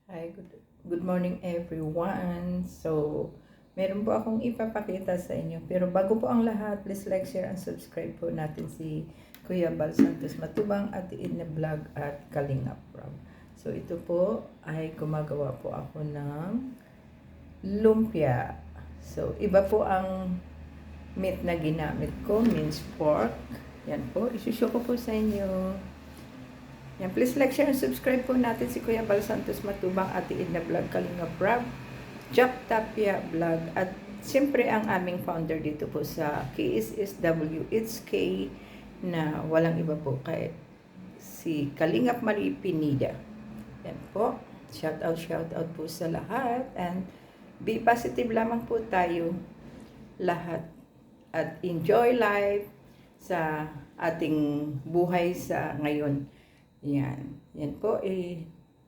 Hi, good morning everyone. So, meron po akong ipapakita sa inyo. Pero bago po ang lahat, please like, share, and subscribe po natin si Kuya Bal Santos Matubang at Idna Vlog at Kalingap Rob. So, ito po ay gumagawa po ako ng lumpia. So, iba po ang meat na ginamit ko, minced pork. Yan po, isushow ko po sa inyo. Yan, please like, share, and subscribe po natin si Kuya Bal Santos Matubang, Ate Edna Vlog, Kalinga Vlog, Jack Tapia Vlog, at siyempre ang aming founder dito po sa KSSW, it's K na walang iba po kay si Kalingap Marie Pinida. Yan po, shout out po sa lahat, and be positive lamang po tayo lahat at enjoy life sa ating buhay sa ngayon. Yan po,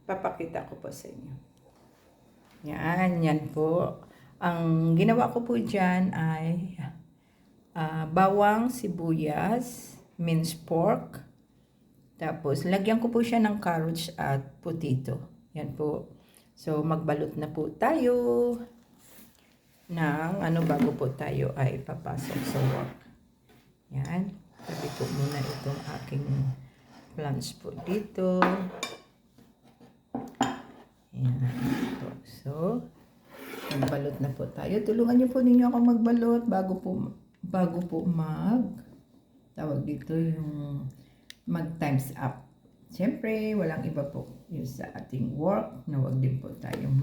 papakita ko po sa inyo. Yan po. Ang ginawa ko po dyan ay bawang, sibuyas, minced pork, tapos lagyan ko po siya ng carrots at potato. Yan po. So, magbalot na po tayo ng bago po tayo ay papasok sa work. Yan. Tabi ko muna itong aking plants po dito. Ayan po. So, magbalot na po tayo. Tulungan niyo po ninyo ako magbalot bago po tawag dito yung mag times up. Siyempre, walang iba po yung sa ating work na wag din po tayong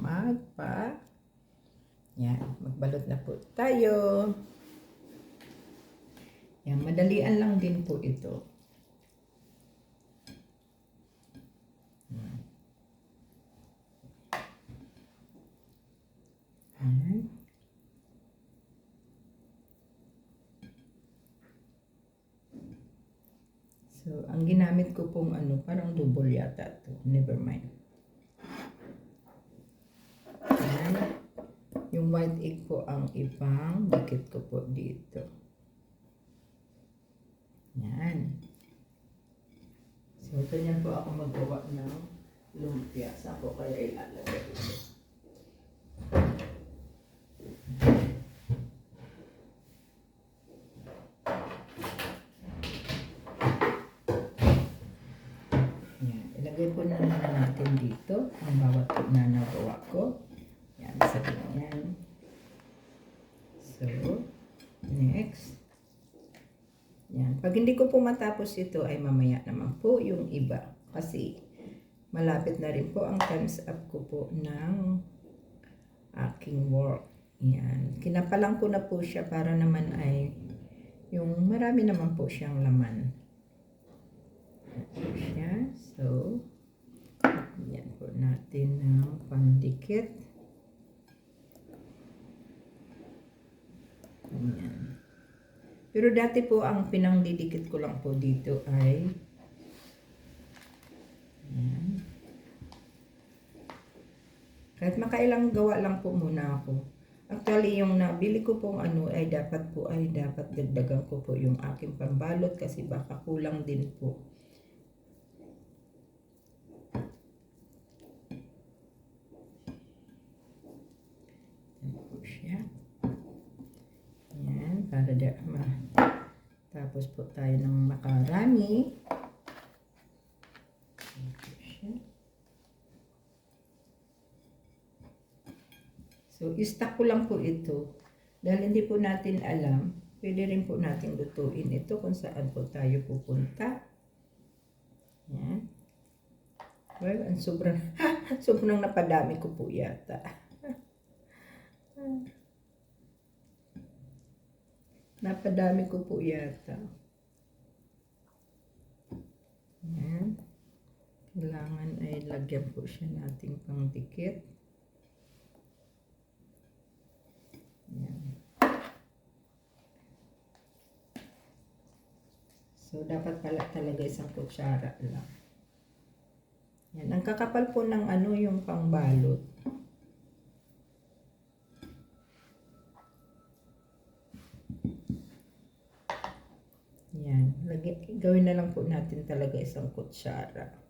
yan, magbalot na po tayo. Yan, madalian lang din po ito. So, ang ginamit ko pong parang double yata to. Never mind. Ayan. Yung white egg po ang ibang dikit ko po dito. Yan. So, ganyan po ako magawa ng lumpia. Saan po kaya ilalagay ito? Ilagay po na natin dito ang bawat na nagawa ko. Yan, sa ganyan. So, next. Yan. Pag hindi ko po matapos ito, ay mamaya naman po yung iba. Kasi, malapit na rin po ang times up ko po ng aking work. Yan. Kinapalang ko na po siya para naman ay yung marami naman po siyang laman. Siya. So, yan po natin ng pandikit. Yan. Pero dati po ang pinangdidikit ko lang po dito ay yan. Kahit makailang gawa lang po muna ako. Actually, yung nabili ko pong ay dapat dagdagan ko po yung aking pambalot kasi baka kulang din po. Siya. Yan, para tapos po tayo ng makarami. So, i-stack ko lang po ito. Dahil hindi po natin alam, pwede rin po natin lutuin ito kung saan po tayo pupunta. Yan. Well, ang sobrang napadami ko po yata. Napadami ko po yata. Yan. Kailangan ay lagyan po siya nating pangdikit. Yan. So, dapat pala talaga isang kutsara lang. Yan. Ang kakapal po ng yung pangbalot. Yan. Gawin na lang po natin talaga isang kutsara.